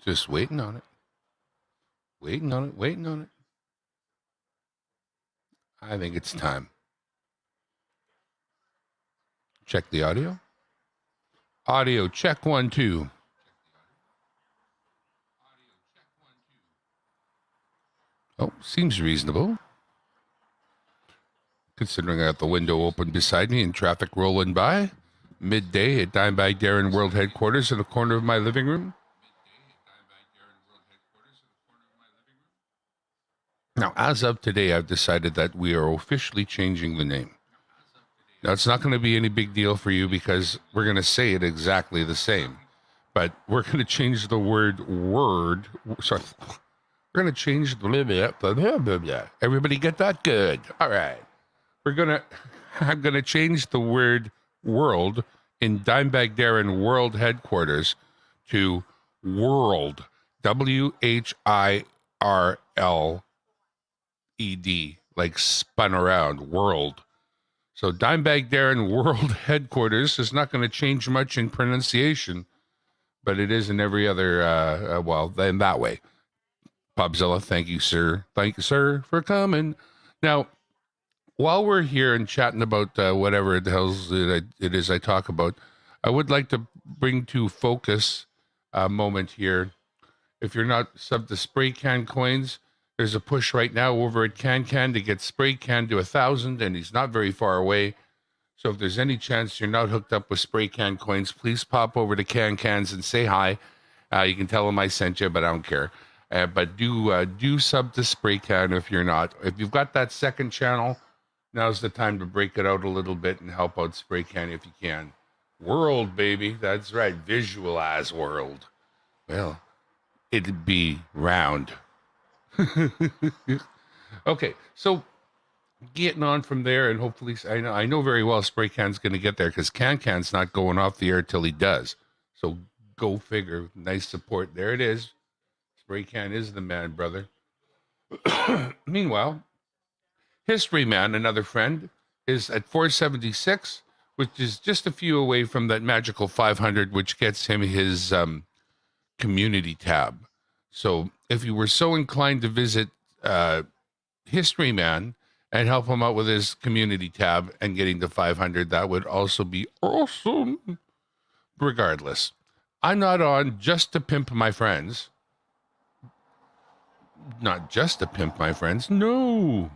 Just waiting on it. Waiting on it. Waiting on it. I think it's time. Check the audio. Audio check 1, 2. Oh, seems reasonable. Considering I got the window open beside me and traffic rolling by. Midday at Dimebag Whirrled Headquarters in the corner of my living room. Now, as of today, I've decided that we are officially changing the name. Now, it's not going to be any big deal for you because we're going to say it exactly the same. But we're going to change the word. Sorry. We're going to change the. Everybody get that? Good. All right. I'm going to change the word world in Dimebag Whirrled Headquarters to world. WHIRLED, like spun around, world. So Dimebag Whirrled Headquarters is not going to change much in pronunciation, but it is in every other, in that way. Popzilla, thank you, sir. Thank you, sir, for coming. Now, while we're here and chatting about whatever the hell it is I talk about, I would like to bring to focus a moment here. If you're not sub to Spray Can Coins, there's a push right now over at Can to get Spray Can to 1,000, and he's not very far away. So if there's any chance you're not hooked up with Spray Can Coins, please pop over to Cans and say hi. You can tell him I sent you, but I don't care. But do sub to Spray Can if you're not. If you've got that second channel, now's the time to break it out a little bit and help out Spray Can if you can. World, baby. That's right. Visualize world. Well, it'd be round. Okay, so getting on from there, and hopefully, I know very well Spray Can's going to get there because Can's not going off the air till he does. So go figure. Nice support. There it is. Spray Can is the man, brother. Meanwhile, History Man, another friend, is at 476, which is just a few away from that magical 500, which gets him his community tab. So if you were so inclined to visit History Man and help him out with his community tab and getting to 500, that would also be awesome. Regardless, I'm not on just to pimp my friends. Not just to pimp my friends. No.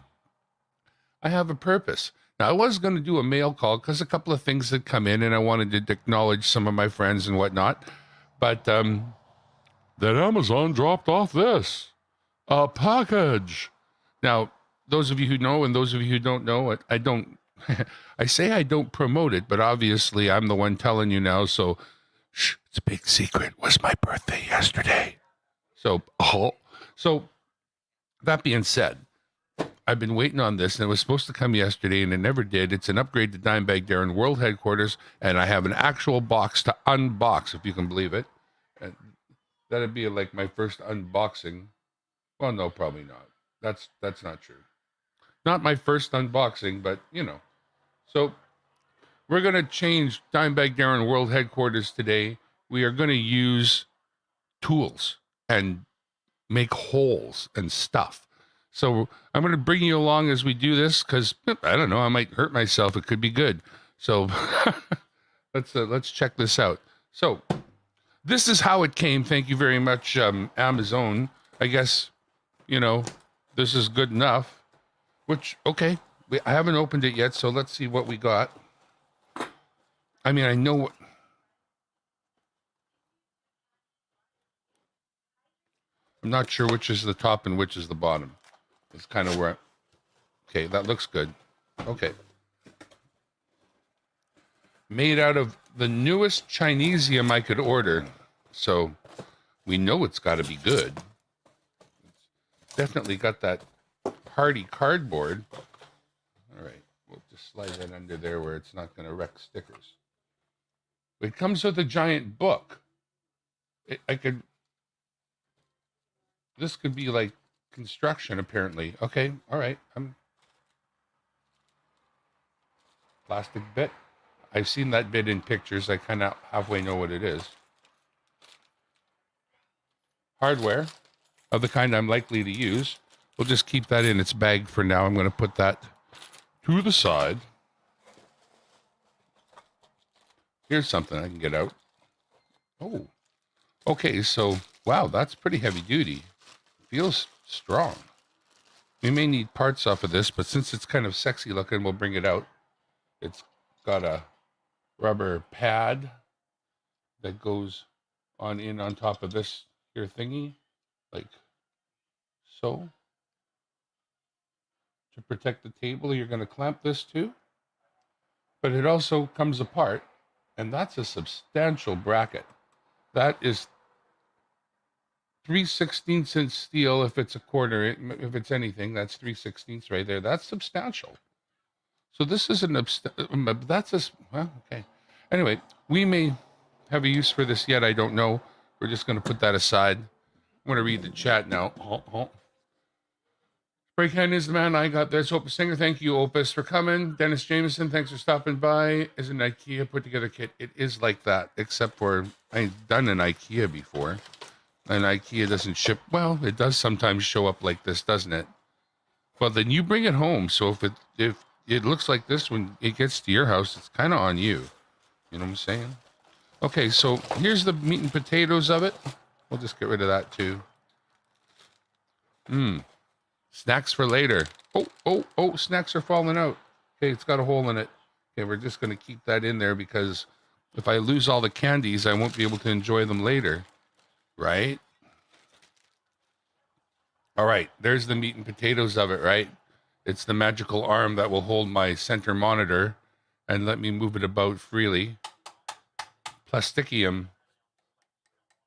I have a purpose. Now, I was going to do a mail call because a couple of things had come in and I wanted to acknowledge some of my friends and whatnot. But then Amazon dropped off this. A package. Now, those of you who know and those of you who don't know, I don't, I say I don't promote it, but obviously I'm the one telling you now. So, shh, it's a big secret. It was my birthday yesterday. So that being said, I've been waiting on this, and it was supposed to come yesterday, and it never did. It's an upgrade to Dimebag Whirrled Headquarters, and I have an actual box to unbox, if you can believe it. And that'd be like my first unboxing. Well, no, probably not. That's not true. Not my first unboxing, but you know. So we're gonna change Dimebag Whirrled Headquarters today. We are gonna use tools and make holes and stuff. So I'm going to bring you along as we do this because I don't know, I might hurt myself. It could be good. So let's check this out. So this is how it came. Thank you very much, Amazon. I guess, this is good enough. Which, okay, I haven't opened it yet, so let's see what we got. I mean, I know what... I'm not sure which is the top and which is the bottom. It's kind of where... Okay, that looks good. Okay. Made out of the newest Chinesium I could order. So we know it's got to be good. It's definitely got that party cardboard. All right. We'll just slide that under there where it's not going to wreck stickers. It comes with a giant book. This could be like construction, apparently. Okay, all right. Plastic bit. I've seen that bit in pictures. I kind of halfway know what it is. hardware of the kind I'm likely to use. We'll just keep that in its bag for now. I'm going to put that to the side. Here's something I can get out. Oh, okay. So, wow, that's pretty heavy duty. Feels strong. We may need parts off of this, but since it's kind of sexy looking, we'll bring it out. It's got a rubber pad that goes on top of this here thingy, like so. To protect the table, you're going to clamp this too. But it also comes apart, and that's a substantial bracket. That is 3/16 inch steel. If it's a quarter, if it's anything, that's 3/16 right there. That's substantial. So this is that's a, well, okay. Anyway, we may have a use for this yet. I don't know. We're just going to put that aside. I'm going to read the chat now. Breakhand is the man. I got this. Opus Singer, thank you, Opus, for coming. Dennis Jameson, thanks for stopping by. Is an IKEA put together kit. It is like that, except for I've done an IKEA before. And IKEA doesn't ship. Well, it does sometimes show up like this, doesn't it? Well, then you bring it home. So if it looks like this when it gets to your house, it's kind of on you. You know what I'm saying? Okay, so here's the meat and potatoes of it. We'll just get rid of that too. Snacks for later. Oh, snacks are falling out. Okay, it's got a hole in it. Okay, we're just going to keep that in there because if I lose all the candies, I won't be able to enjoy them later. Right? All right, there's the meat and potatoes of it, right? It's the magical arm that will hold my center monitor and let me move it about freely. Plasticium.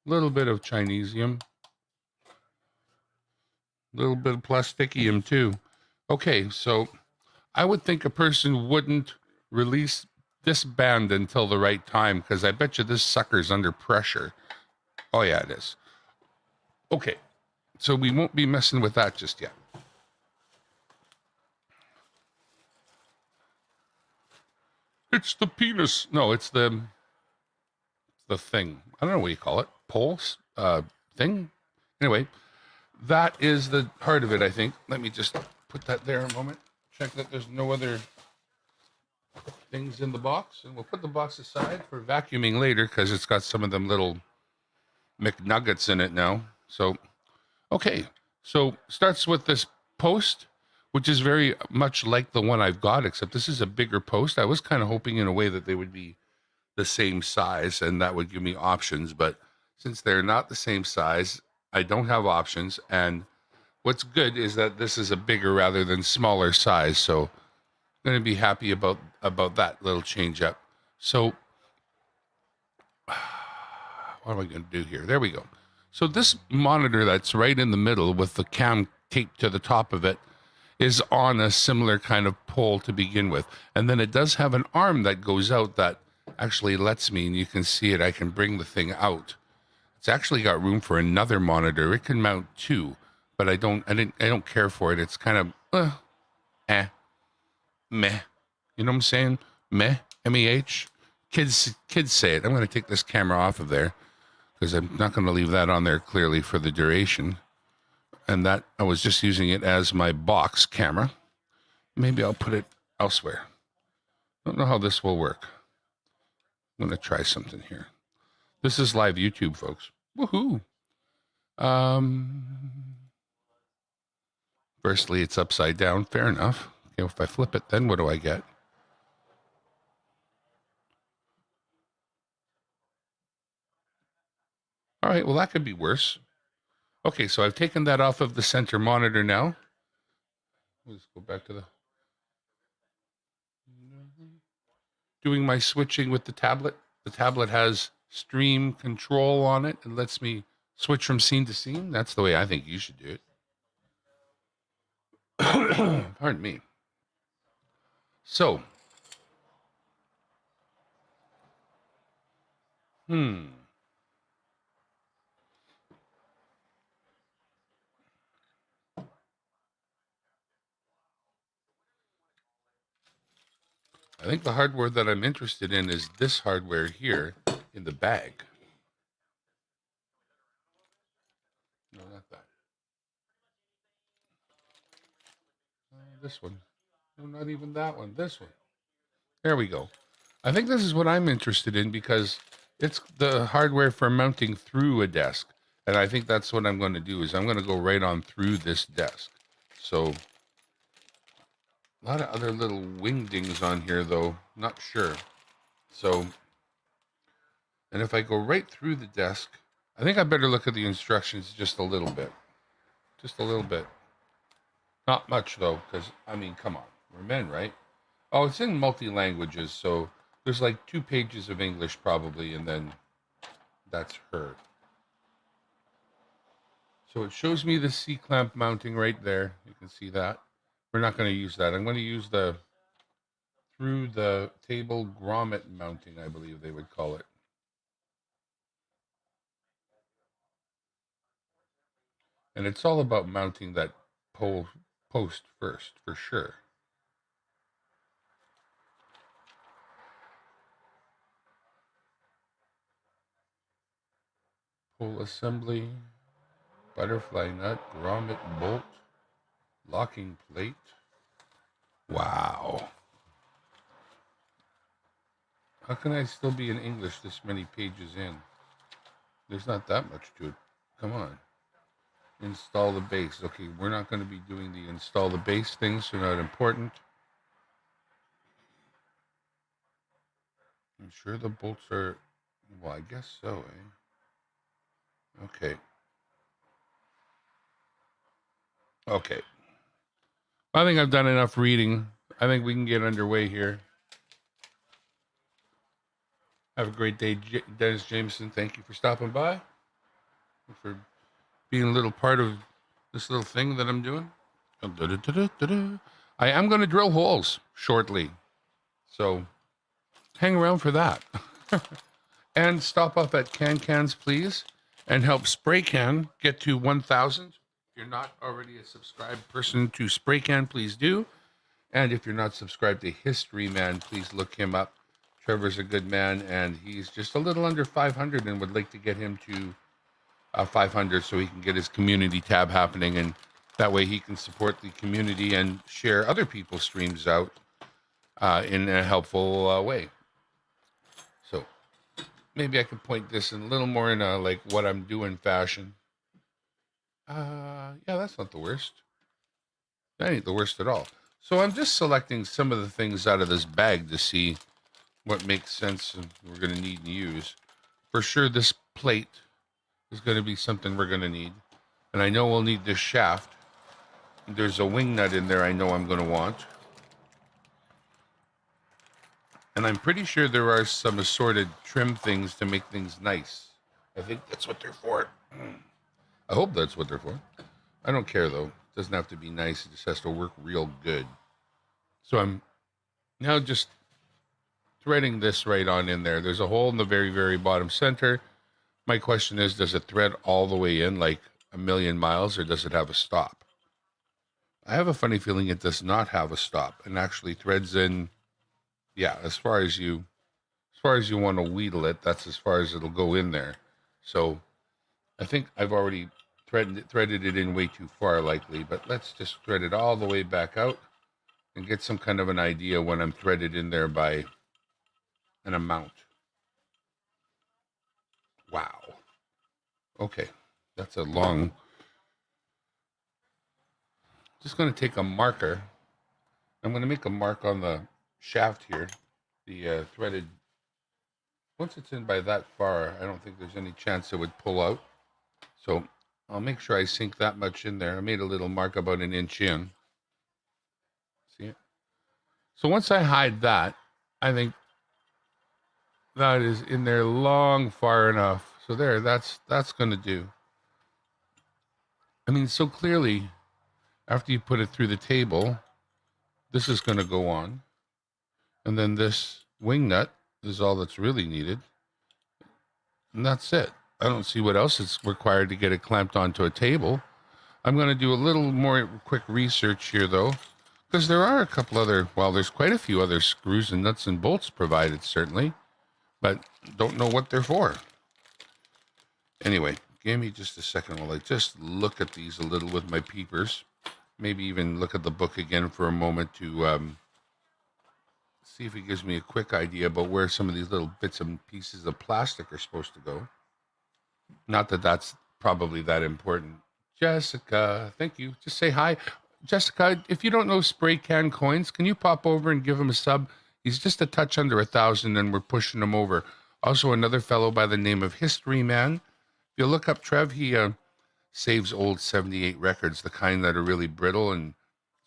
A little bit of Chinesium. A little bit of plasticium too. Okay, so I would think a person wouldn't release this band until the right time because I bet you this sucker's under pressure. Oh, yeah, it is. Okay, so we won't be messing with that just yet. It's the penis. No, it's the thing. I don't know what you call it. Pulse? Thing? Anyway, that is the heart of it, I think. Let me just put that there a moment. Check that there's no other things in the box. And we'll put the box aside for vacuuming later because it's got some of them little McNuggets in it now. So, okay. So starts with this post, which is very much like the one I've got, except this is a bigger post. I was kind of hoping in a way that they would be the same size and that would give me options. But since they're not the same size, I don't have options. And what's good is that this is a bigger rather than smaller size. So I'm going to be happy about that little change up. So what am I going to do here? There we go. So this monitor that's right in the middle with the cam taped to the top of it is on a similar kind of pole to begin with. And then it does have an arm that goes out that actually lets me, and you can see it, I can bring the thing out. It's actually got room for another monitor. It can mount two, but I don't care for it. It's kind of meh. You know what I'm saying? Meh, M-E-H. Kids say it. I'm going to take this camera off of there because I'm not going to leave that on there clearly for the duration. And that I was just using it as my box camera. Maybe I'll put it elsewhere. Don't know how this will work. I'm going to try something here. This is live YouTube, folks. Woohoo! Firstly, it's upside down. Fair enough. Okay, if I flip it, then what do I get? All right, well, that could be worse. Okay, so I've taken that off of the center monitor now. Let's go back to the... Doing my switching with the tablet. The tablet has stream control on it. It lets me switch from scene to scene. That's the way I think you should do it. Pardon me. So, I think the hardware that I'm interested in is this hardware here in the bag. this one. No, not even that one. This one. There we go. I think this is what I'm interested in because it's the hardware for mounting through a desk. And I think that's what I'm going to do is I'm going to go right on through this desk. So a lot of other little wingdings on here, though. Not sure. So, and if I go right through the desk, I think I better look at the instructions just a little bit. Just a little bit. Not much, though, because, I mean, come on. We're men, right? Oh, it's in multi-languages, so there's like 2 pages of English probably, and then that's her. So it shows me the C-clamp mounting right there. You can see that. We're not going to use that. I'm going to use the through the table grommet mounting, I believe they would call it. And it's all about mounting that post first, for sure. Pull assembly, butterfly nut, grommet bolt, locking plate. Wow. How can I still be in English this many pages in? There's not that much to it. Come on. Install the base. Okay, we're not going to be doing the install the base things. They're not important. I'm sure the bolts are, well, I guess so, eh? Okay. Okay. I think I've done enough reading. I think we can get underway here. Have a great day, Dennis Jameson. Thank you for stopping by, for being a little part of this little thing that I'm doing. I am going to drill holes shortly, so hang around for that. And stop off at Cans, please, and help Spray Can get to 1,000. If you're not already a subscribed person to Spray Can, please do. And if you're not subscribed to History Man, please look him up. Trevor's a good man, and he's just a little under 500 and would like to get him to 500 so he can get his community tab happening. And that way he can support the community and share other people's streams out in a helpful way. So maybe I could point this in a little more in a like what I'm doing fashion. Yeah, that's not the worst. That ain't the worst at all. So I'm just selecting some of the things out of this bag to see what makes sense and we're going to need to use. For sure, this plate is going to be something we're going to need. And I know we'll need this shaft. There's a wing nut in there I know I'm going to want. And I'm pretty sure there are some assorted trim things to make things nice. I think that's what they're for. I hope that's what they're for. I don't care, though. It doesn't have to be nice. It just has to work real good. So I'm now just threading this right on in there. There's a hole in the very, very bottom center. My question is, does it thread all the way in like a million miles, or does it have a stop? I have a funny feeling it does not have a stop and actually threads in. Yeah, as far as you want to wheedle it, that's as far as it'll go in there. So I think I've already threaded it in way too far, likely, but let's just thread it all the way back out and get some kind of an idea when I'm threaded in there by an amount. Wow. Okay, that's a long. Just going to take a marker. I'm going to make a mark on the shaft here, the threaded. Once it's in by that far, I don't think there's any chance it would pull out. So I'll make sure I sink that much in there. I made a little mark about an inch in. See it? So once I hide that, I think that is in there long far enough. So there, that's going to do. I mean, so clearly, after you put it through the table, this is going to go on. And then this wing nut is all that's really needed. And that's it. I don't see what else is required to get it clamped onto a table. I'm going to do a little more quick research here, though, because there are a couple other, well, there's quite a few other screws and nuts and bolts provided, certainly, but don't know what they're for. Anyway, give me just a second while I just look at these a little with my peepers. maybe even look at the book again for a moment to see if it gives me a quick idea about where some of these little bits and pieces of plastic are supposed to go. Not that that's probably that important. Jessica, thank you. Just say hi. Jessica, if you don't know Spray Can Coins, can you pop over and give him a sub? He's just a touch under 1,000 and we're pushing him over. Also, another fellow by the name of History Man. If you look up Trev, he saves old 78 records, the kind that are really brittle, and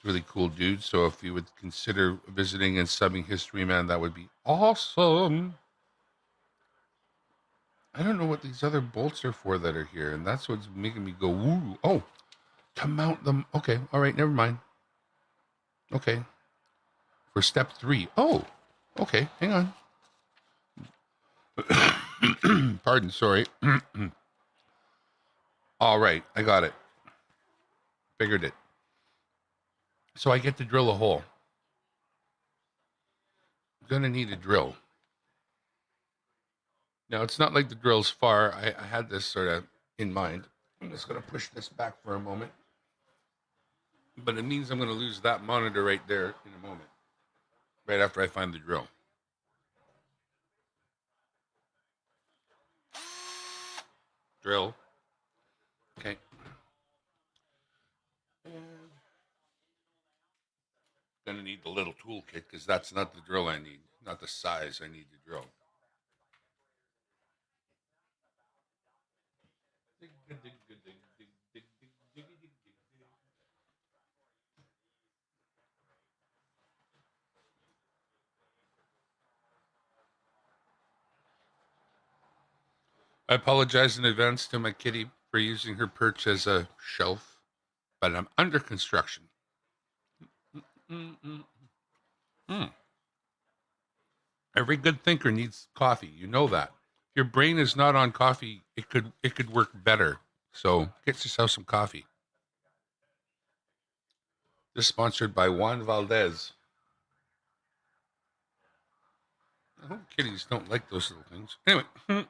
really cool dude. So if you would consider visiting and subbing History Man, that would be awesome. I don't know what these other bolts are for that are here, and that's what's making me go, ooh. Oh, to mount them. Okay, all right, never mind. Okay, for step 3. Oh, okay, hang on. Pardon, sorry. All right, I got it. Figured it. So I get to drill a hole. I'm gonna need a drill. Now, it's not like the drill's far. I had this sort of in mind. I'm just gonna push this back for a moment. But it means I'm gonna lose that monitor right there in a moment, right after I find the drill. Drill. Okay. And gonna need the little toolkit because that's not the drill I need, not the size I need to drill. I apologize in advance to my kitty for using her perch as a shelf, but I'm under construction. Mm-mm-mm. Mm. Every good thinker needs coffee. You know that. If your brain is not on coffee, it could work better. So get yourself some coffee. This is sponsored by Juan Valdez. I hope kitties don't like those little things. Anyway, you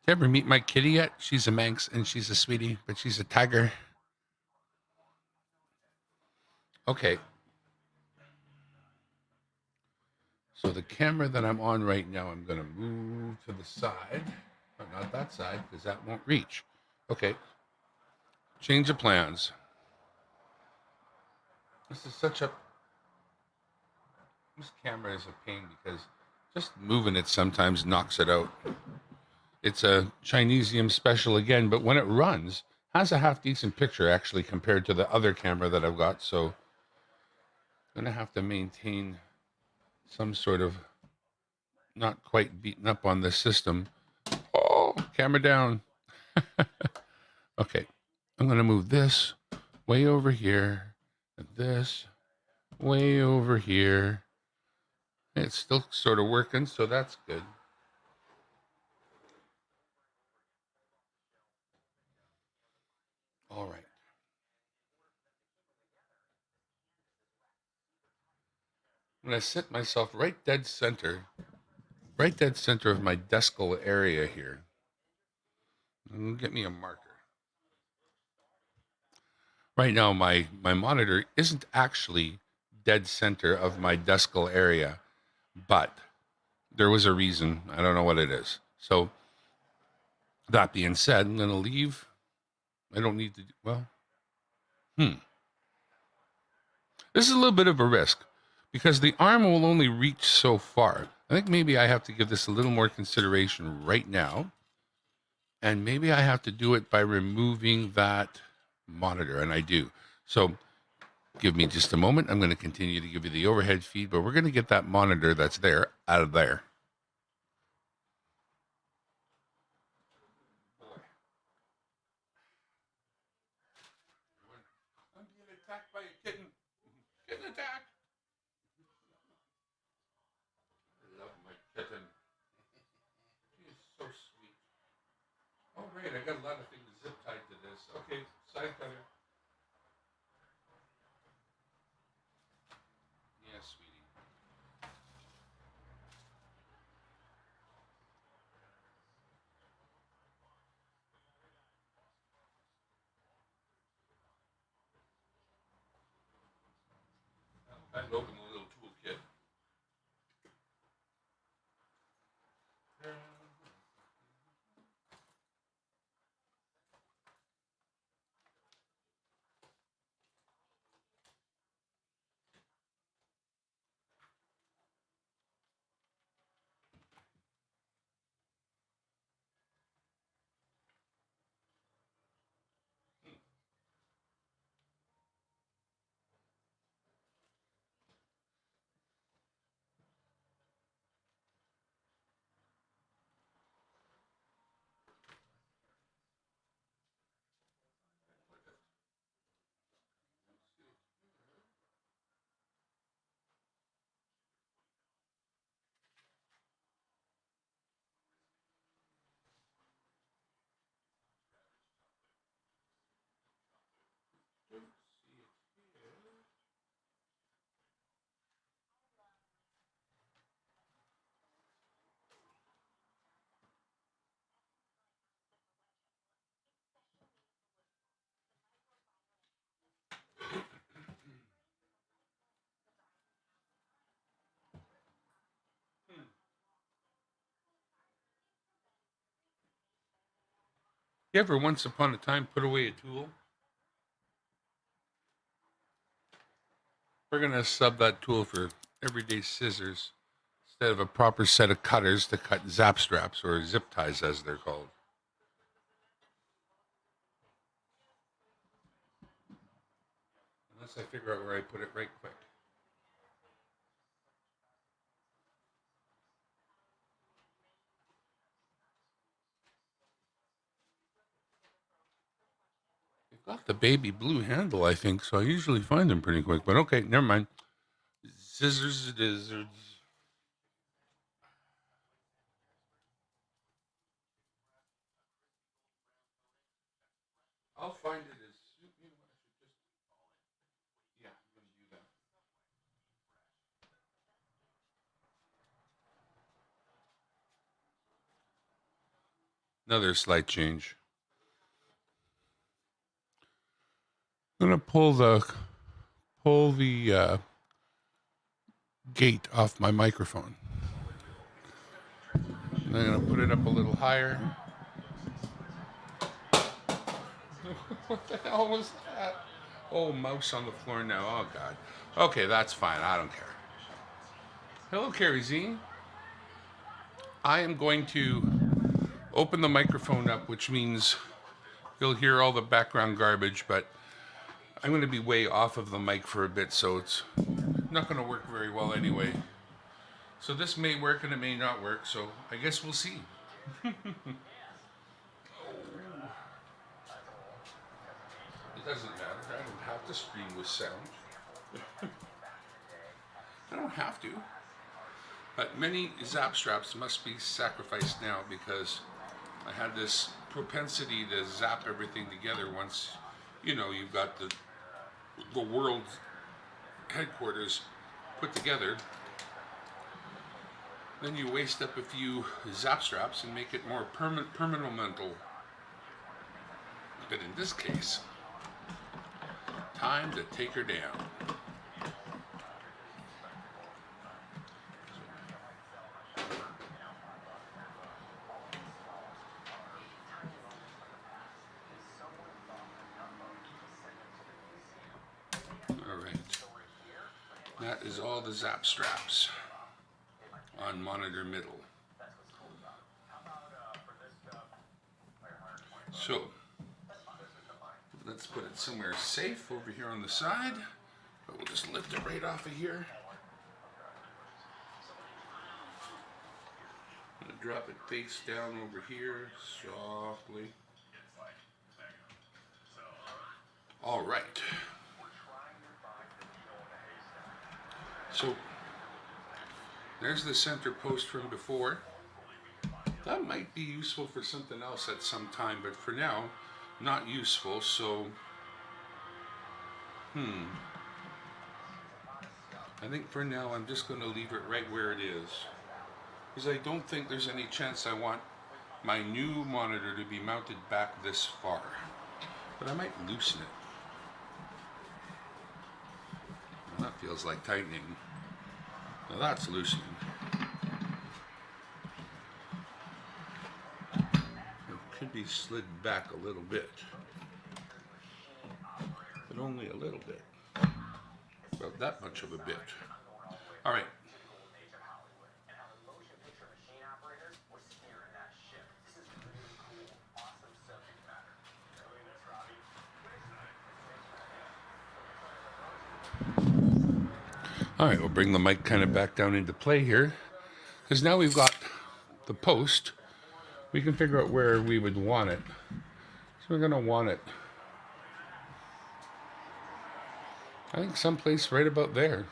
ever meet my kitty yet? She's a Manx and she's a sweetie, but she's a tiger. Okay, so the camera that I'm on right now, I'm going to move to the side, but not that side because that won't reach. Okay, change of plans. This is such a This camera is a pain because just moving it sometimes knocks it out. It's a Chinesium special again, but when it runs, has a half decent picture actually compared to the other camera that I've got. So I'm gonna have to maintain some sort of not quite beaten up on this system. Oh, camera down. Okay, I'm gonna move this way over here and this way over here. It's still sort of working, so that's good. All right. When I sit myself right dead center of my descal area here, get me a marker. Right now, my monitor isn't actually dead center of my descal area, but there was a reason. I don't know what it is. So that being said, I'm going to leave. I don't need to. Well, hmm. This is a little bit of a risk because the arm will only reach so far. I think maybe I have to give this a little more consideration right now. And maybe I have to do it by removing that monitor, and I do. So give me just a moment. I'm going to continue to give you the overhead feed, but we're going to get that monitor that's there out of there. I'm being attacked by a kitten. Kitten attack. I love my kitten. She is so sweet. Oh, great. I got a lot of things zip tied to this. Okay, side cutter. Yes, sweetie. I'd open the little toolkit. You ever once upon a time put away a tool? We're going to sub that tool for everyday scissors instead of a proper set of cutters to cut zap straps or zip ties as they're called. Unless I figure out where I put it right quick. They've got the baby blue handle, I think, so I usually find them pretty quick. But okay, never mind. Scissors it is. I'll find it as soon. You know what? I should just. Yeah, I'm going to do that. Another slight change. I'm going to pull the gate off my microphone. And I'm going to put it up a little higher. What the hell was that? Oh, mouse on the floor now. Oh, God. Okay, that's fine. I don't care. Hello, Carrie Z. I am going to open the microphone up, which means you'll hear all the background garbage, but I'm going to be way off of the mic for a bit, so it's not going to work very well anyway. So this may work and it may not work, so I guess we'll see. It doesn't matter. I don't have to stream with sound. I don't have to. But many zap straps must be sacrificed now because I had this propensity to zap everything together once, you've got the world headquarters put together. Then you waste up a few zap straps and make it more permanent. But in this case, time to take her down. All right. That is all the zap straps on monitor middle. So let's put it somewhere safe over here on the side. But we'll just lift it right off of here. I'm going to drop it face down over here softly. All right. So there's the center post from before. That might be useful for something else at some time, but for now, not useful. So, I think for now I'm just going to leave it right where it is, because I don't think there's any chance I want my new monitor to be mounted back this far. But I might loosen it. That feels like tightening. Now that's loosening. It could be slid back a little bit, but only a little bit. About that much of a bit. All right. All right, we'll bring the mic kind of back down into play here, because now we've got the post. We can figure out where we would want it. So we're going to want it, I think, someplace right about there,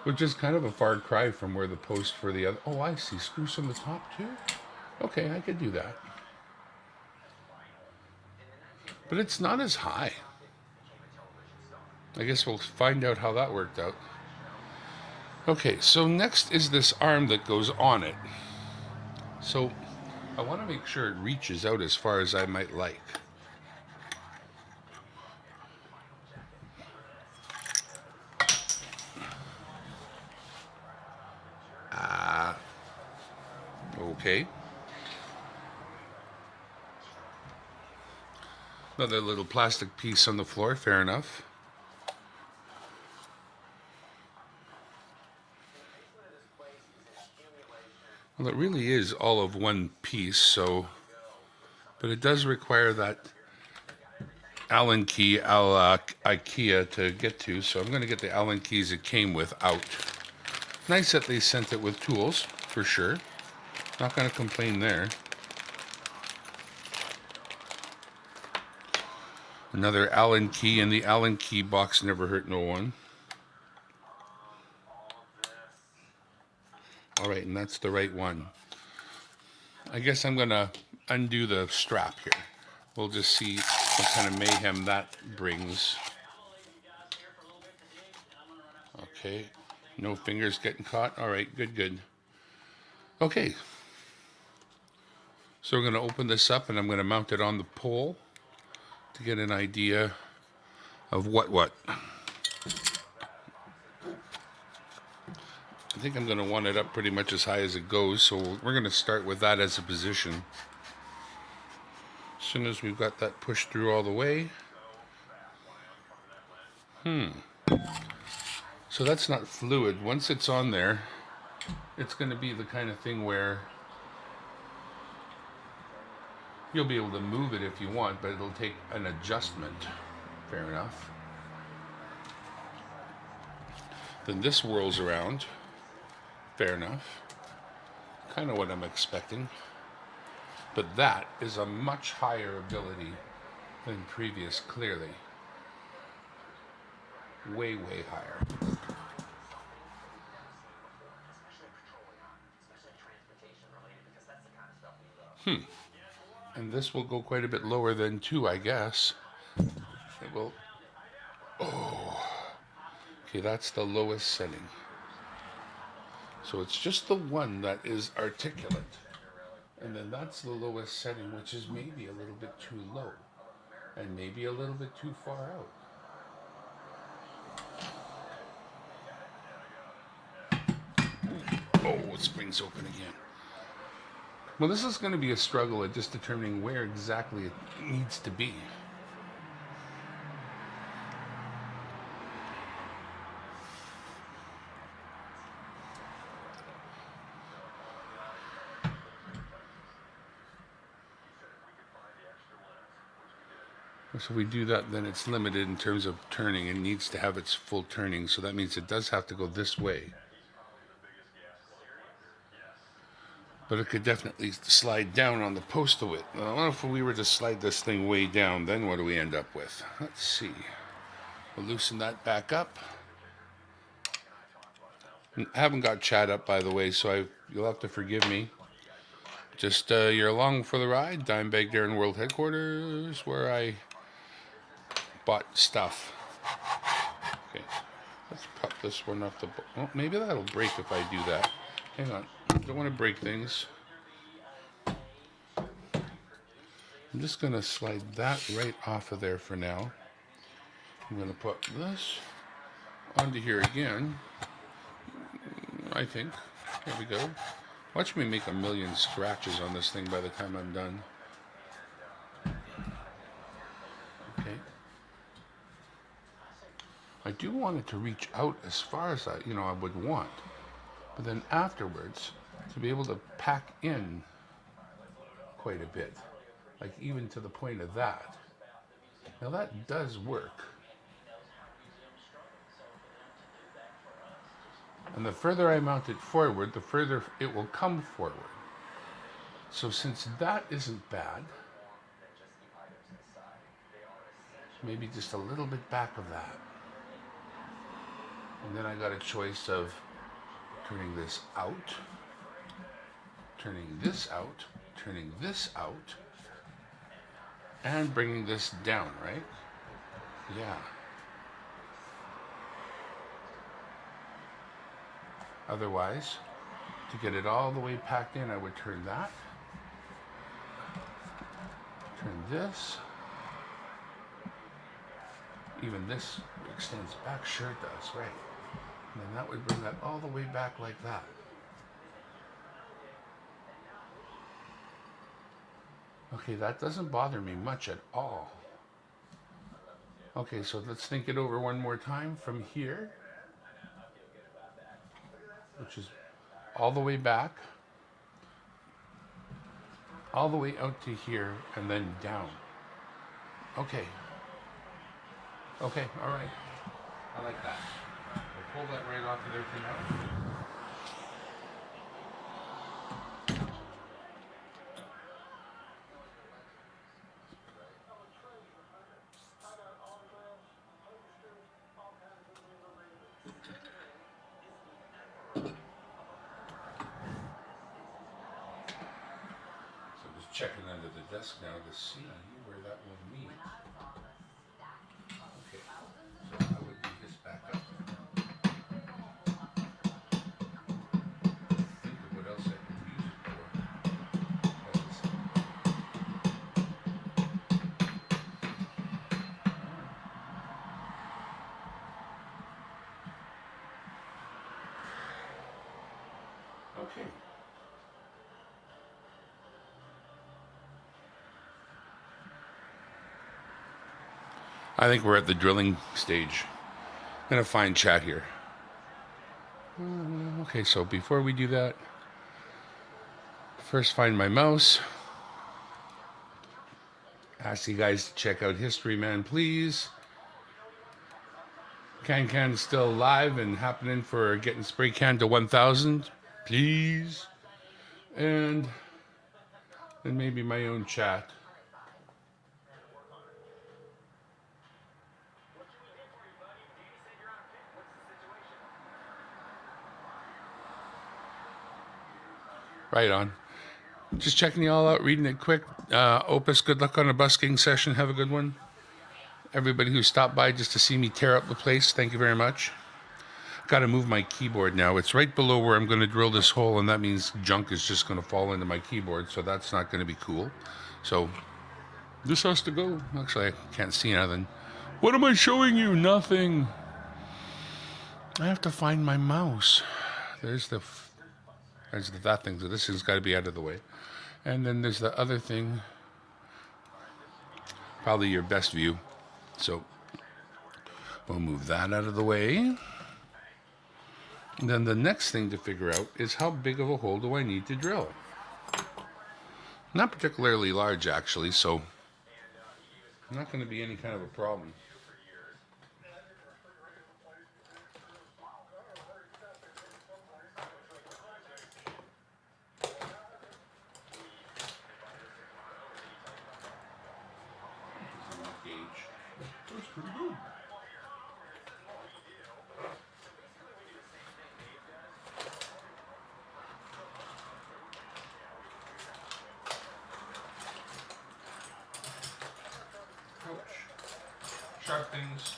which is kind of a far cry from where the post for the other... Oh, I see. Screws on the top too? Okay, I could do that. But it's not as high. I guess we'll find out how that worked out. Okay, so next is this arm that goes on it. So I want to make sure it reaches out as far as I might like. Okay. Another little plastic piece on the floor, fair enough. Well, it really is all of one piece, so, but it does require that Allen key IKEA to get to, so I'm going to get the Allen keys it came with out. Nice that they sent it with tools, for sure. Not going to complain there. Another Allen key, and the Allen key box never hurt no one. All right, and that's the right one. I guess I'm going to undo the strap here. We'll just see what kind of mayhem that brings. Okay, no fingers getting caught. All right, good, good. Okay, so we're going to open this up, and I'm going to mount it on the pole to get an idea of what. I think I'm going to want it up pretty much as high as it goes, so we're going to start with that as a position. As soon as we've got that pushed through all the way. So that's not fluid. Once it's on there, it's going to be the kind of thing where you'll be able to move it if you want, but it'll take an adjustment. Fair enough. Then this whirls around. Fair enough. Kind of what I'm expecting. But that is a much higher ability than previous, clearly. Way, way higher. And this will go quite a bit lower than 2, I guess. It will... Oh. Okay, that's the lowest setting. So it's just the one that is articulate. And then that's the lowest setting, which is maybe a little bit too low. And maybe a little bit too far out. Oh, it springs open again. Well, this is going to be a struggle at just determining where exactly it needs to be. So if we do that, then it's limited in terms of turning. It needs to have its full turning, so that means it does have to go this way. But it could definitely slide down on the post of it. I don't know if we were to slide this thing way down, then what do we end up with? Let's see. We'll loosen that back up. I haven't got Chad up, by the way, so you'll have to forgive me. Just you're along for the ride. Dimebag Whirrled Headquarters, where I bought stuff. Okay, let's pop this one off the... Oh, maybe that'll break if I do that. Hang on. I don't want to break things. I'm just going to slide that right off of there for now. I'm going to put this onto here again, I think. There we go. Watch me make a million scratches on this thing by the time I'm done. Okay. I do want it to reach out as far as I would want. But then afterwards, to be able to pack in quite a bit, like even to the point of that. Now that does work. And the further I mount it forward, the further it will come forward. So since that isn't bad, maybe just a little bit back of that. And then I got a choice of turning this out, turning this out, turning this out, and bringing this down, right? Yeah. Otherwise, to get it all the way packed in, I would turn that, turn this, even this extends back, sure it does, right? And then that would bring that all the way back like that. Okay, that doesn't bother me much at all. Okay, so let's think it over one more time from here, which is all the way back, all the way out to here, and then down. Okay. Okay, all right. I like that. We'll pull that right off of there for now. So just checking under the desk now to see where that will meet. Okay, so I would do this back up. Think of what else I could use it for. Okay. I think we're at the drilling stage. I'm gonna find chat here. Okay, so before we do that, first find my mouse. Ask you guys to check out History Man, please. Can still live and happening for getting spray can to 1,000, please. And then maybe my own chat. Right on. Just checking you all out, reading it quick. Opus, good luck on a busking session. Have a good one. Everybody who stopped by just to see me tear up the place, thank you very much. Got to move my keyboard now. It's right below where I'm going to drill this hole, and that means junk is just going to fall into my keyboard, so that's not going to be cool. So this has to go. Actually, I can't see nothing. What am I showing you? Nothing. I have to find my mouse. There's that thing. So this has got to be out of the way. And then there's the other thing. Probably your best view. So we'll move that out of the way. And then the next thing to figure out is how big of a hole do I need to drill? Not particularly large, actually, so not going to be any kind of a problem. That's pretty good. Sharp things.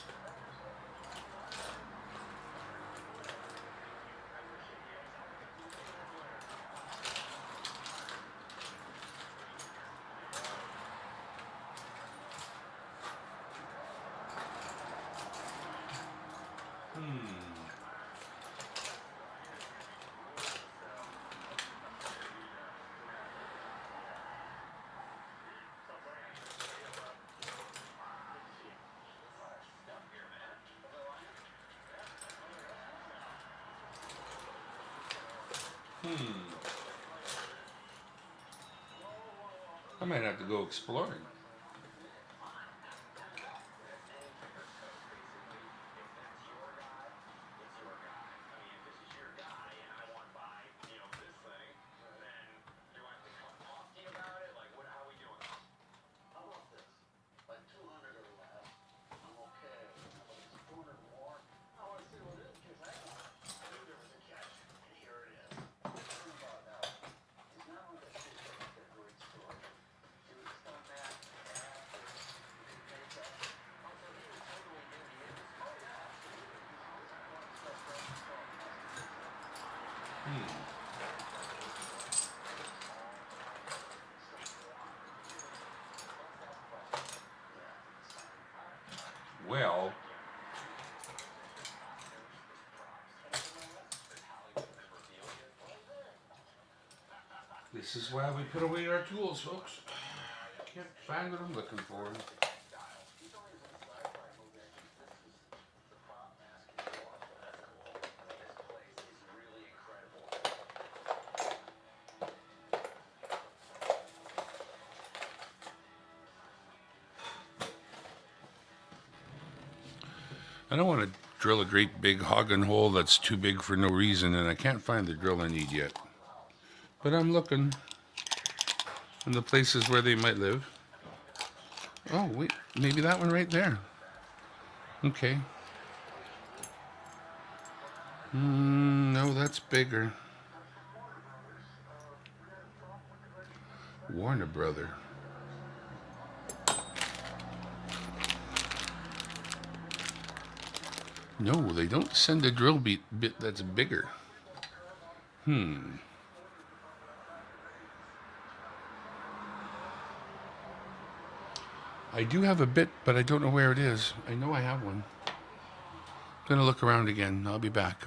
I might have to go exploring. Well, this is why we put away our tools, folks. Can't find what I'm looking for. I don't want to drill a great big hogging hole that's too big for no reason, and I can't find the drill I need yet. But I'm looking in the places where they might live. Oh, wait, maybe that one right there. Okay. No, that's bigger. Warner Brother. No, they don't send a drill bit that's bigger. I do have a bit, but I don't know where it is. I know I have one. I'm gonna look around again. I'll be back.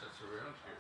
That's around here.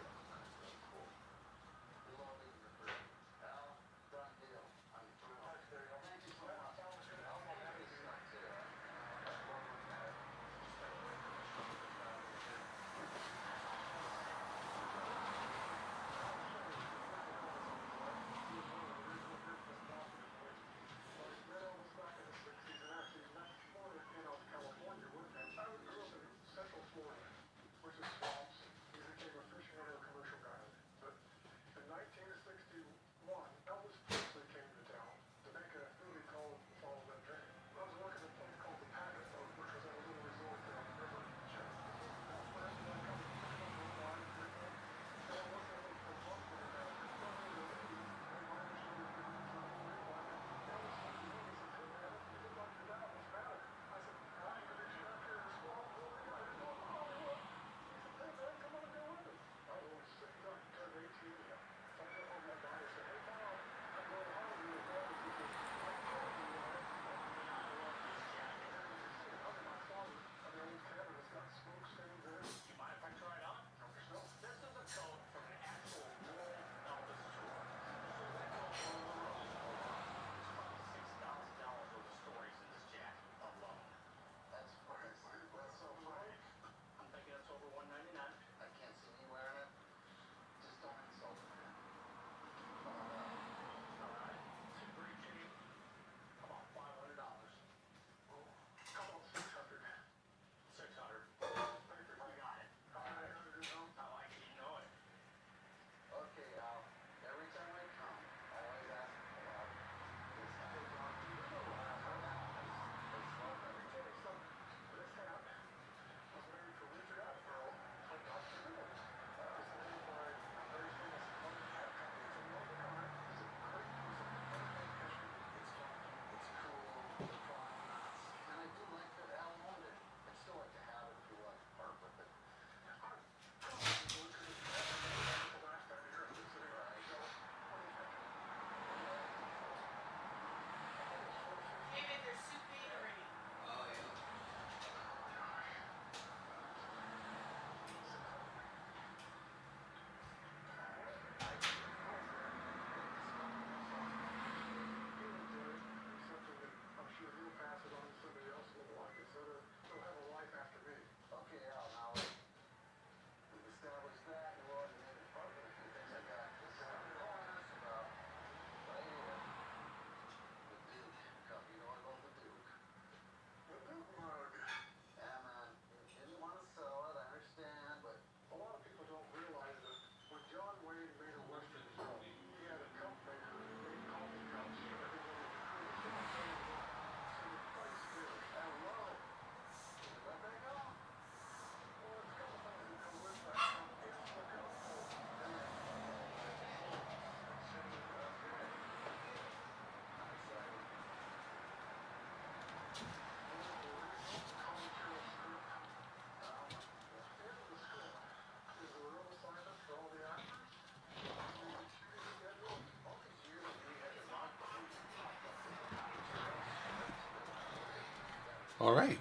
All right.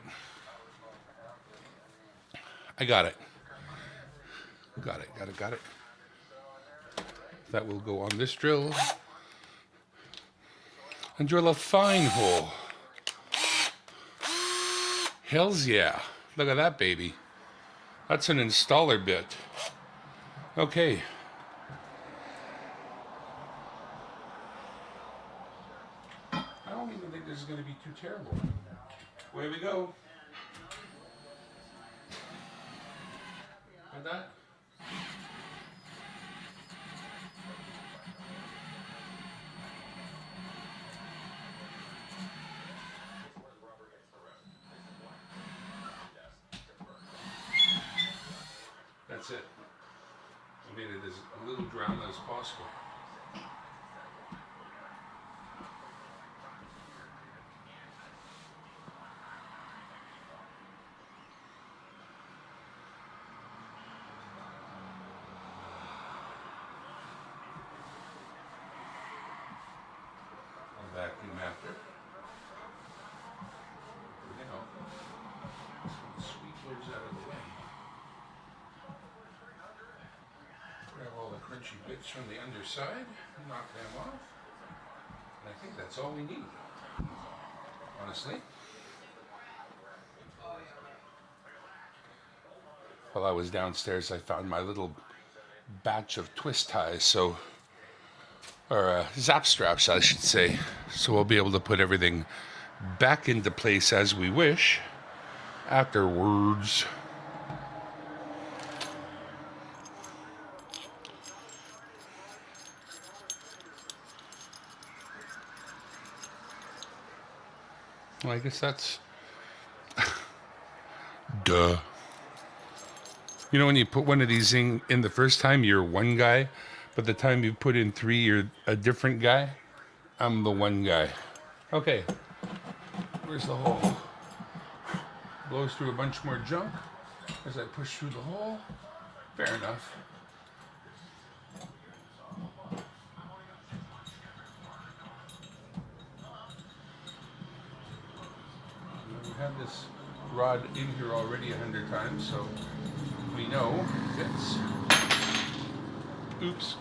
I got it. Got it. That will go on this drill. And drill a fine hole. Hells yeah. Look at that baby. That's an installer bit. Okay. I don't even think this is going to be too terrible. Away we go. Like that. That's it. I made it as little drama as possible. I'll vacuum after. You know, sweep those out of the way. Grab all the crunchy bits from the underside, knock them off. And I think that's all we need, honestly. While I was downstairs, I found my little batch of twist ties, or zap straps, I should say. So we'll be able to put everything back into place as we wish afterwards. Well, I guess that's duh. You know, when you put one of these in the first time, you're one guy, but the time you put in 3, you're a different guy. I'm the one guy. Okay, where's the hole? Blows through a bunch more junk as I push through the hole. Fair enough. We have this rod in here already 100 times, so we know it fits. Oops.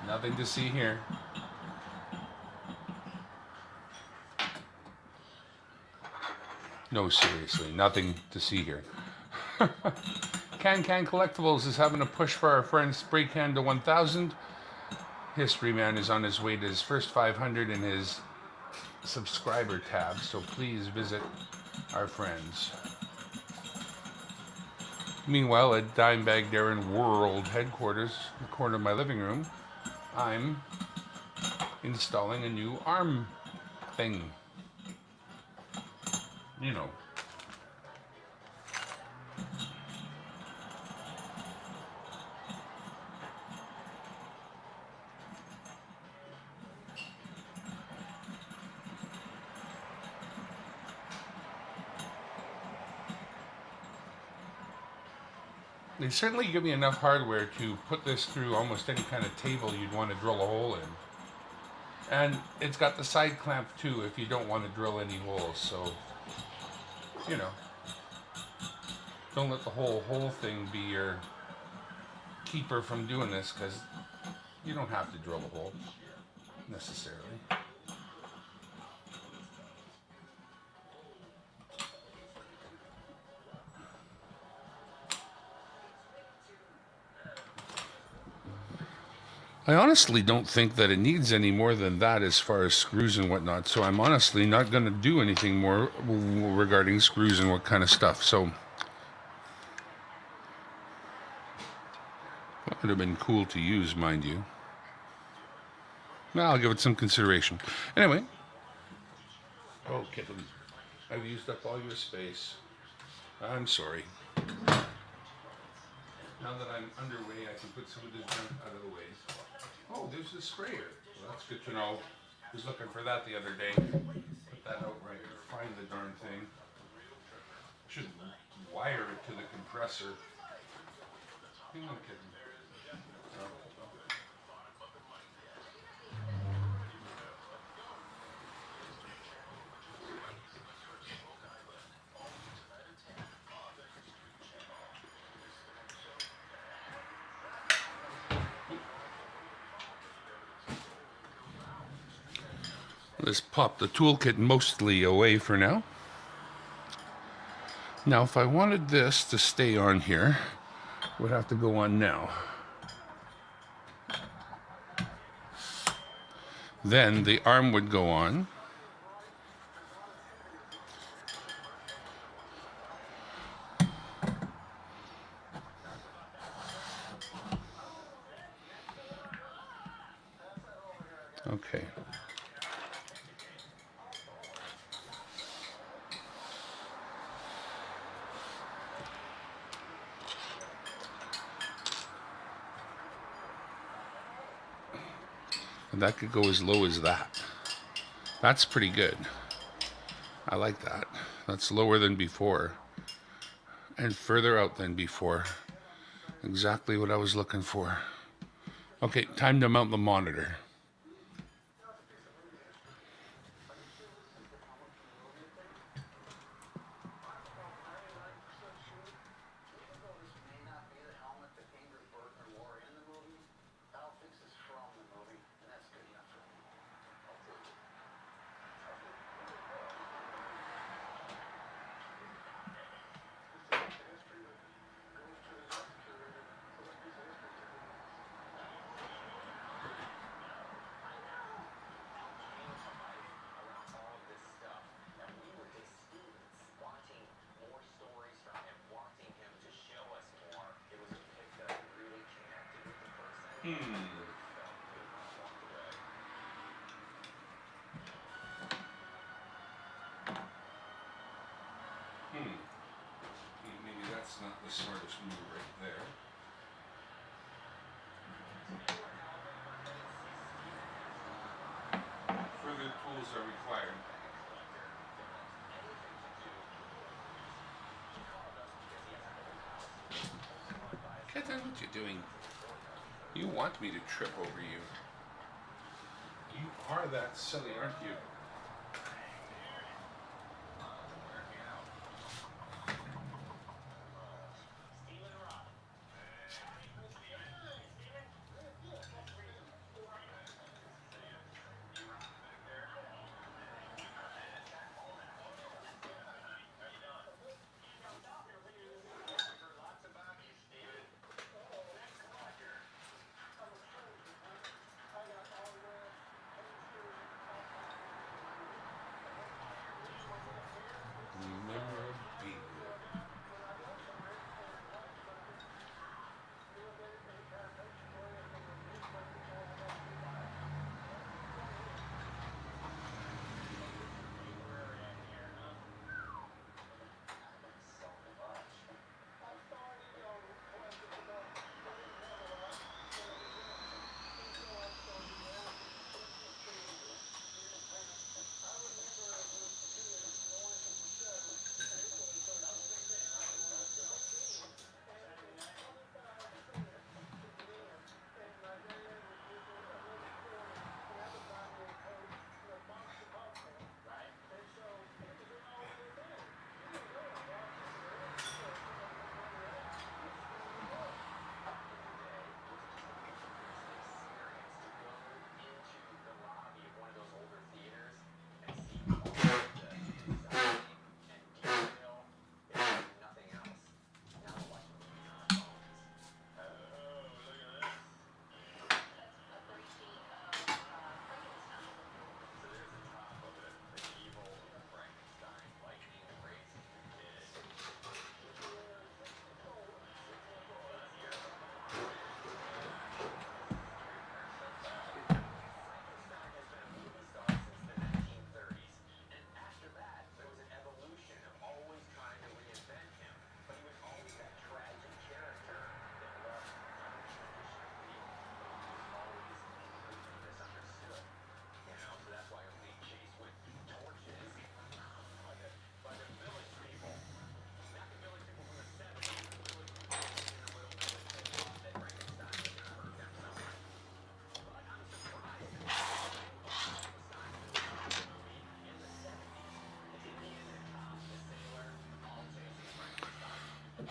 Nothing to see here. No, seriously, nothing to see here. Can Collectibles is having a push for our friend Spray Can to 1,000. History Man is on his way to his first 500 in his subscriber tab, so please visit our friends. Meanwhile, at Dimebag Whirrled Headquarters, in the corner of my living room, I'm installing a new arm thing. You know. They certainly give me enough hardware to put this through almost any kind of table you'd want to drill a hole in. And it's got the side clamp too if you don't want to drill any holes, so, you know, don't let the whole hole thing be your keeper from doing this, because you don't have to drill a hole necessarily. I honestly don't think that it needs any more than that as far as screws and whatnot, so I'm honestly not going to do anything more regarding screws and what kind of stuff. So that would have been cool to use, mind you. Well, I'll give it some consideration. Anyway. Oh, kitten. I've used up all your space. I'm sorry. Now that I'm underway, I can put some of this junk out of the way. Oh, there's the sprayer. Well, that's good to know. I was looking for that the other day. Put that out right here. Find the darn thing. Should wire it to the compressor. Hang on, kitten. Let's pop the toolkit mostly away for now. Now, if I wanted this to stay on here, it would have to go on now. Then the arm would go on. Okay. And that could go as low as that. That's pretty good. I like that. That's lower than before. And further out than before. Exactly what I was looking for. Okay, time to mount the monitor. Maybe that's not the smartest move right there. Further tools are required. Kitten, what you doing? You want me to trip over you. You are that silly, aren't you?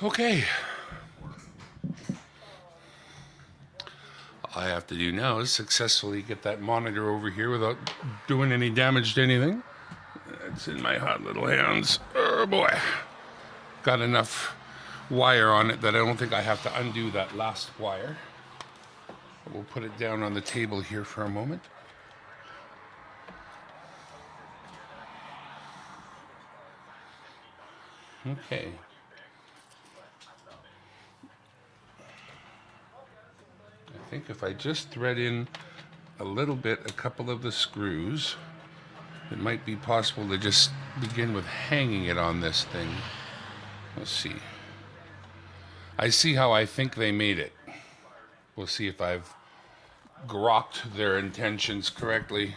Okay. All I have to do now is successfully get that monitor over here without doing any damage to anything. It's in my hot little hands. Oh boy. Got enough wire on it that I don't think I have to undo that last wire. We'll put it down on the table here for a moment. Okay. I think if I just thread in a little bit, a couple of the screws, it might be possible to just begin with hanging it on this thing. Let's see. I see how I think they made it. We'll see if I've grokked their intentions correctly.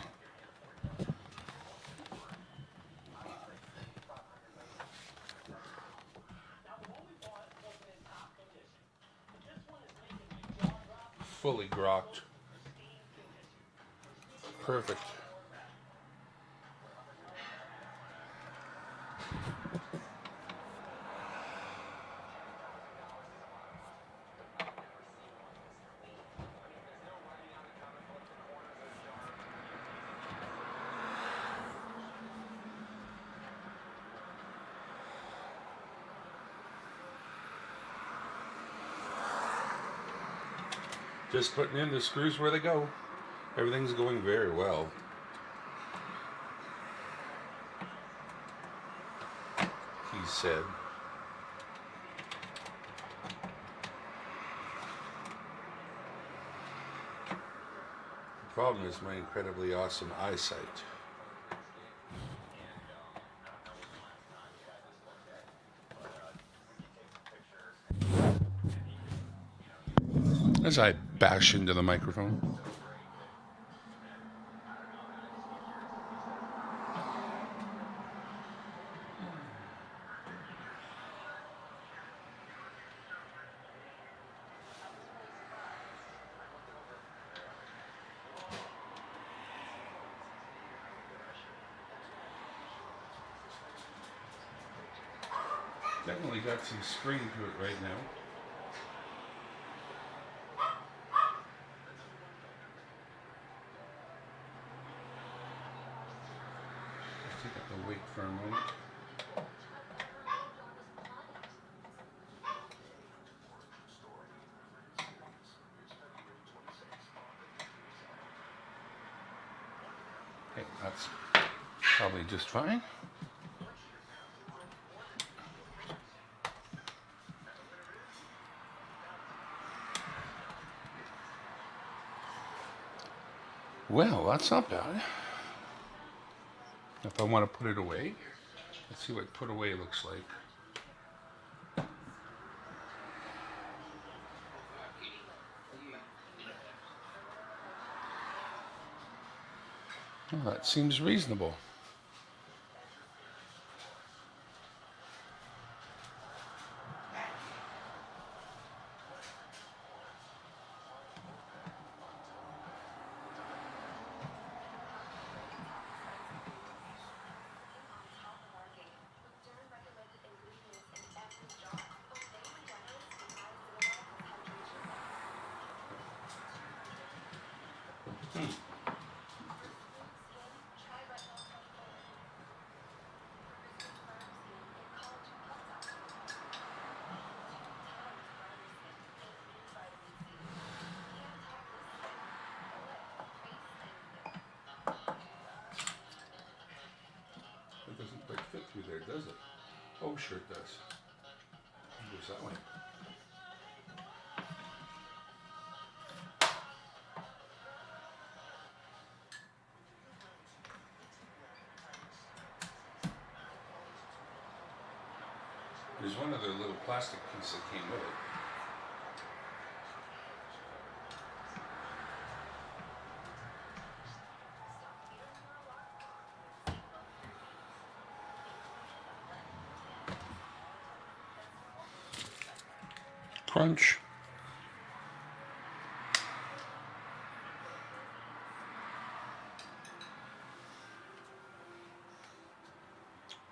Fully grokked. Perfect. Just putting in the screws where they go. Everything's going very well. He said. The problem is my incredibly awesome eyesight. As I bash into the microphone. Definitely got some spring to it right now. Just take up the weight for a moment. Okay, that's probably just fine. Well, that's not bad. If I want to put it away, let's see what put away looks like. Well, that seems reasonable. It doesn't quite fit through there, does it? Oh, sure it does. It goes that way. There's one other little plastic piece that came with it. Crunch.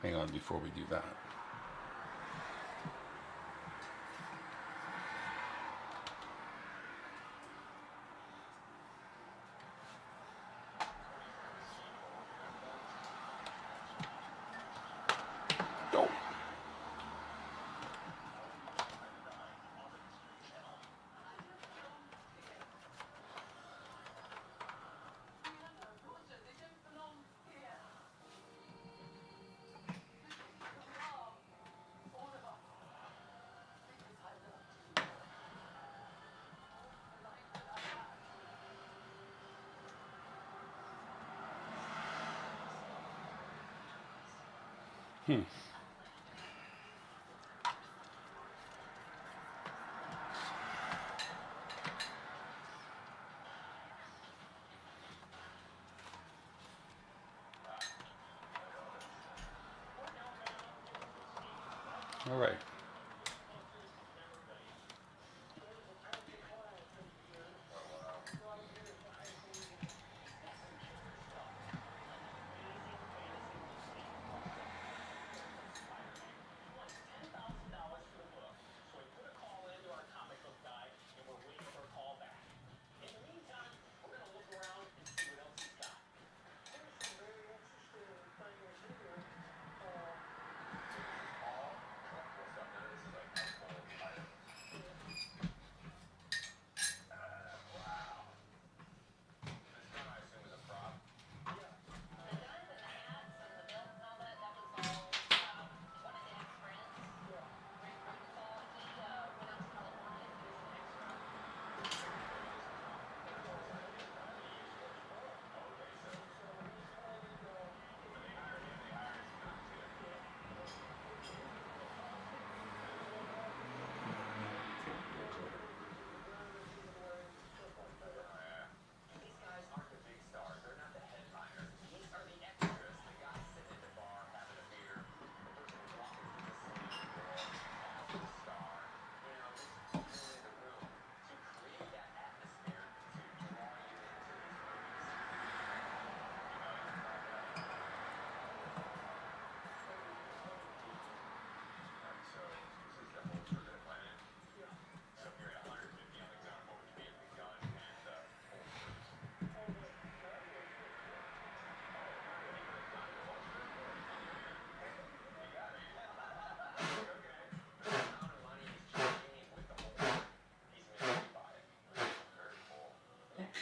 Hang on before we do that. All right.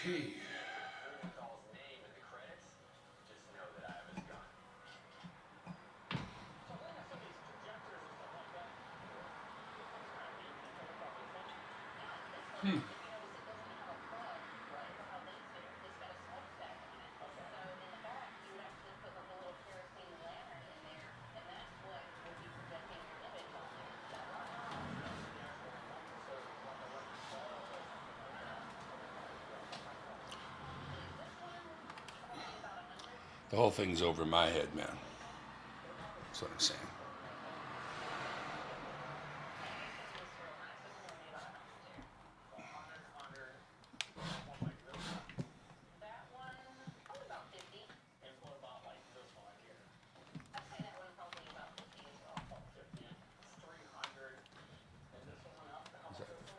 Okay. The whole thing's over my head, man. That's what I'm saying.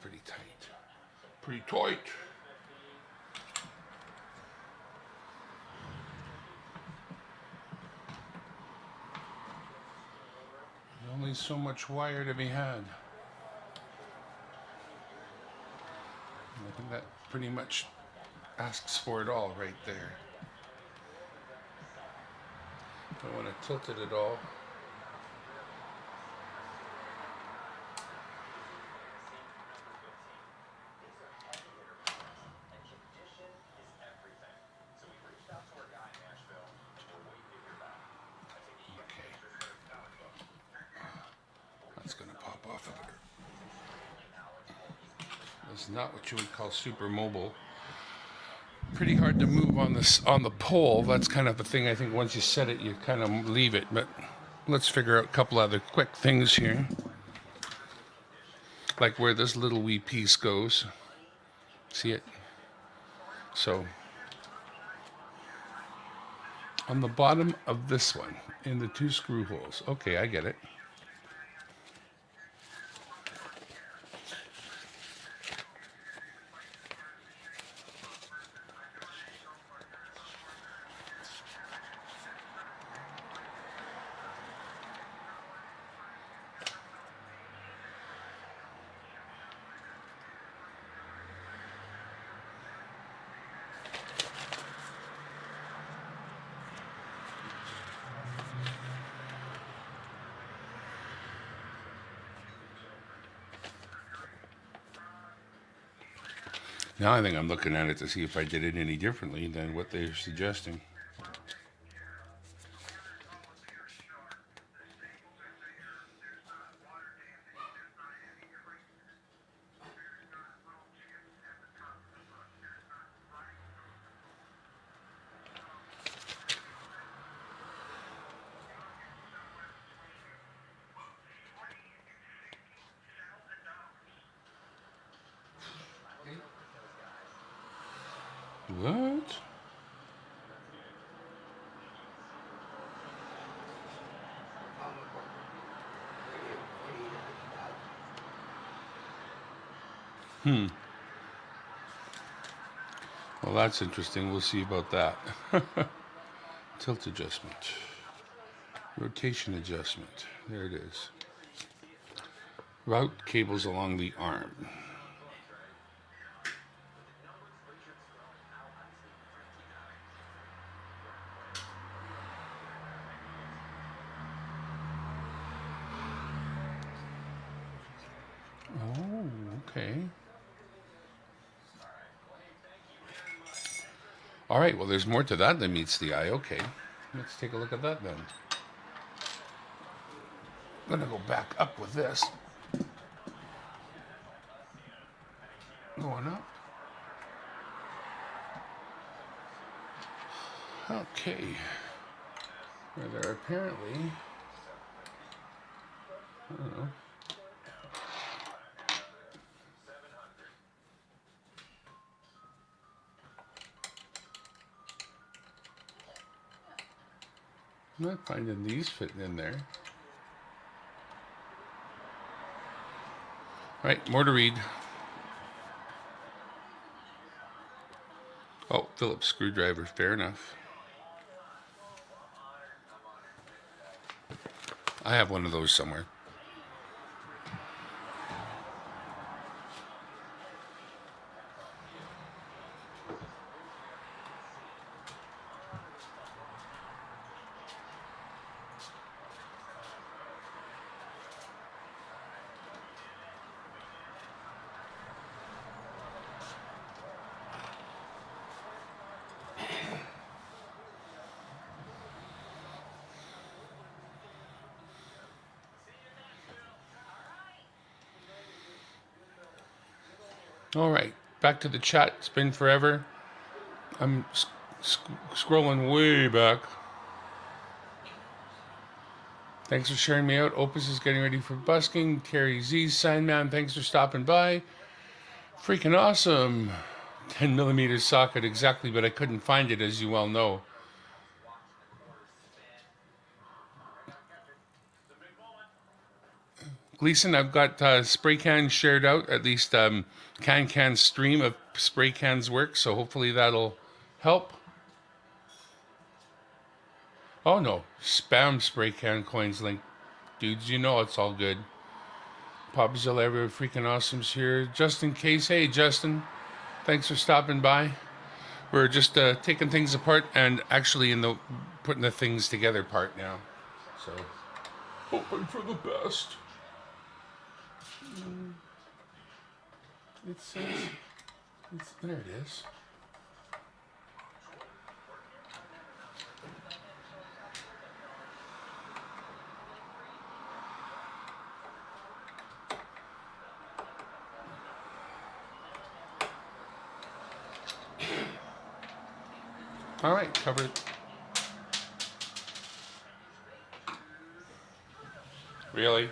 Pretty tight. Pretty tight. Only so much wire to be had. I think that pretty much asks for it all right there. Don't want to tilt it at all. That's going to pop off of it. That's not what you would call super mobile. Pretty hard to move on this on the pole. That's kind of the thing. I think once you set it, you kind of leave it. But let's figure out a couple other quick things here, like where this little wee piece goes. See it? So on the bottom of this one, in the two screw holes. Okay, I get it. Now I think I'm looking at it to see if I did it any differently than what they're suggesting. What? Well, that's interesting. We'll see about that. Tilt adjustment. Rotation adjustment. There it is. Route cables along the arm. Oh, okay. All right, well, there's more to that than meets the eye. Okay, let's take a look at that then. I'm going to go back up with this. Going up. Okay. Where there apparently, I don't know. I'm not finding these fitting in there. All right, more to read. Oh, Phillips screwdriver, fair enough. I have one of those somewhere. All right, back to the chat. It's been forever. I'm scrolling way back. Thanks for sharing me out. Opus is getting ready for busking. Terry Z, Signman, thanks for stopping by. Freaking awesome. 10 millimeter socket exactly, but I couldn't find it, as you well know. Gleason, I've got spray cans shared out, at least can stream of spray cans work, so hopefully that'll help. Oh no, spam spray can coins link. Dudes, you know it's all good. Popzilla, every freaking awesome's here. Just in case, hey Justin, thanks for stopping by. We're just taking things apart and actually in the putting the things together part now. So, hoping for the best. It says, there it is. All right, covered. Really?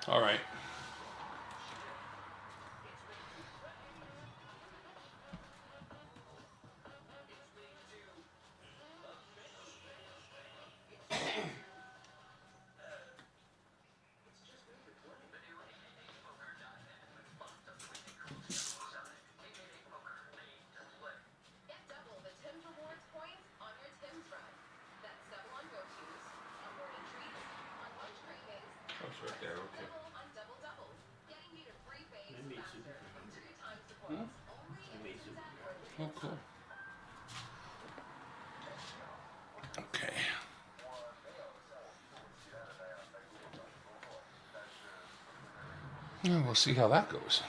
All right. That's right there, okay. Oh, cool. Okay. Yeah, we'll see how that goes.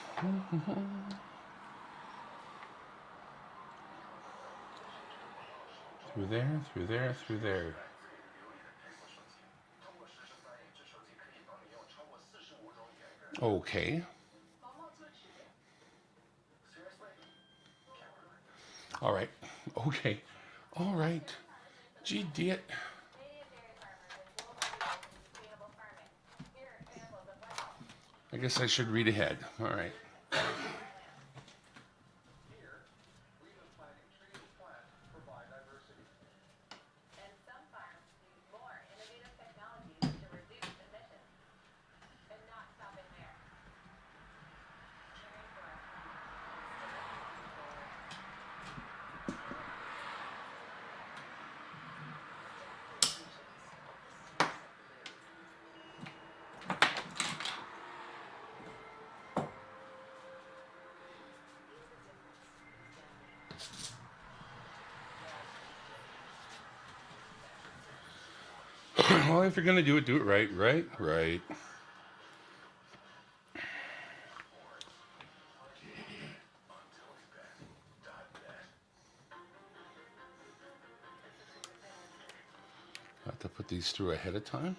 Through there, through there, through there. Okay. All right. Okay. All right. Gee, it. I guess I should read ahead. All right. Well, if you're gonna do it right, right, right. I have to put these through ahead of time.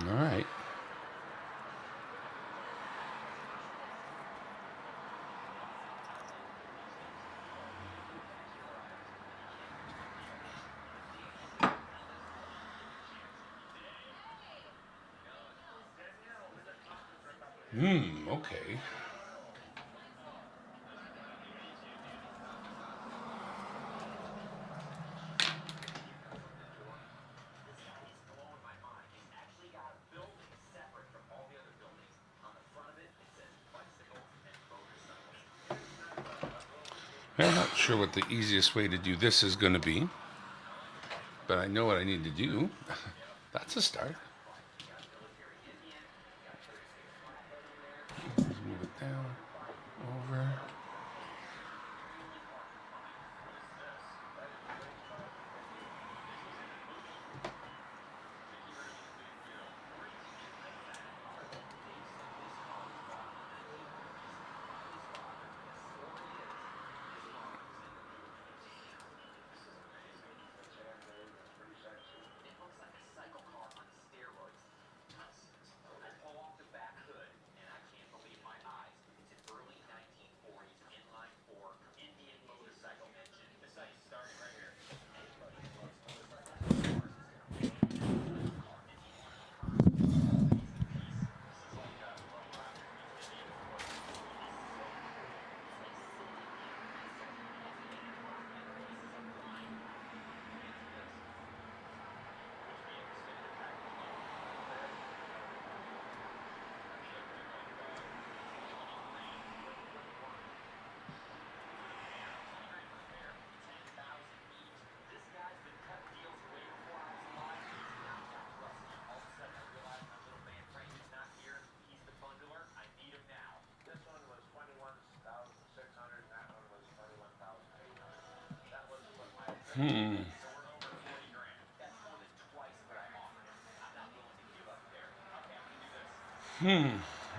All right. Okay. I'm not sure what the easiest way to do this is going to be, but I know what I need to do. That's a start. Let's move it down, over.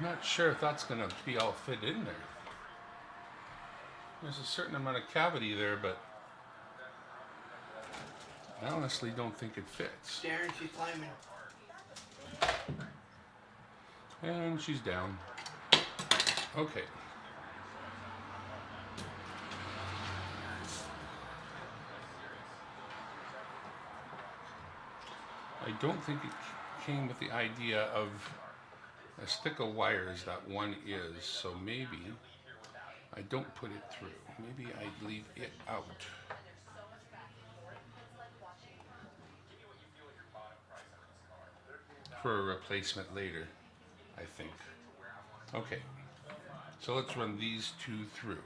Not sure if that's going to be all fit in there. There's a certain amount of cavity there, but I honestly don't think it fits. Darren, she's climbing. And she's down. Okay. I don't think it came with the idea of a stick of wires that one is, so maybe I don't put it through. Maybe I leave it out for a replacement later, I think. Okay, so let's run these two through.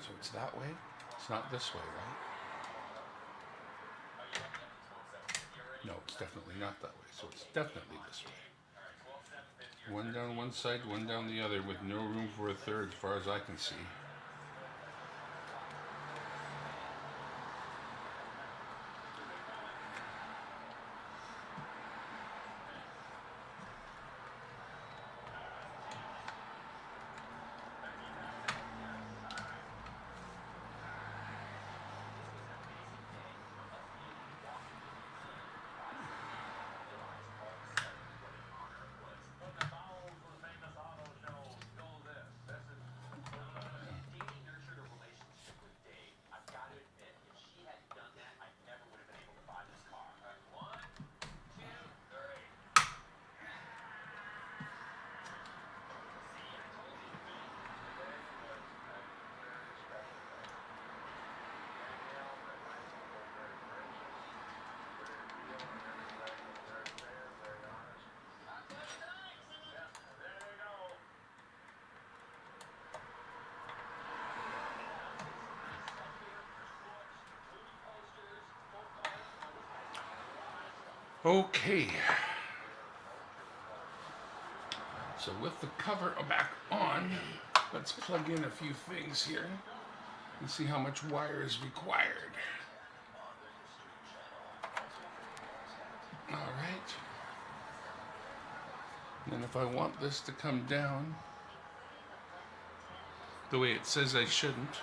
So it's that way? It's not this way, right? No, it's definitely not that way. So it's definitely this way. One down one side, one down the other, with no room for a third as far as I can see. Okay. So with the cover back on, let's plug in a few things here and see how much wire is required. All right. And if I want this to come down the way it says I shouldn't,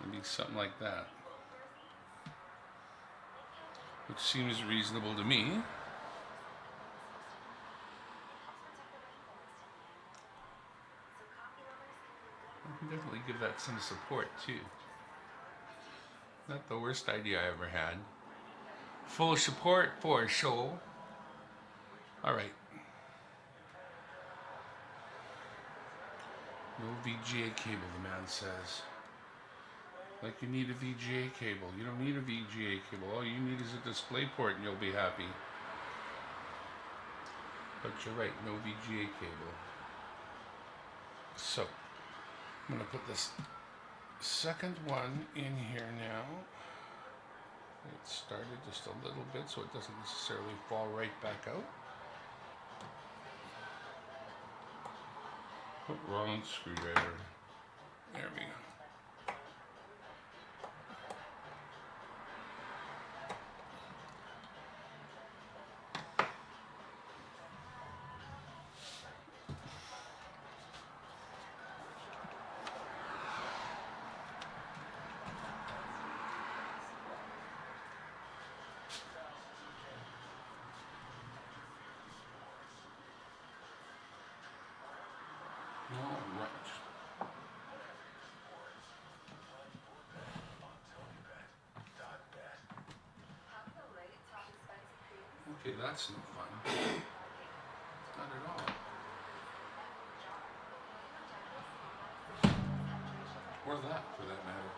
maybe something like that, which seems reasonable to me. I can definitely give that some support too. Not the worst idea I ever had. Full support for a show. All right. No VGA cable, the man says. Like you need a VGA cable. You don't need a VGA cable. All you need is a display port and you'll be happy. But you're right, no VGA cable. So, I'm going to put this second one in here now. It started just a little bit so it doesn't necessarily fall right back out. Oh, wrong screwdriver. There we go. All right. Okay, that's no fun. Not at all. Or that, for that matter.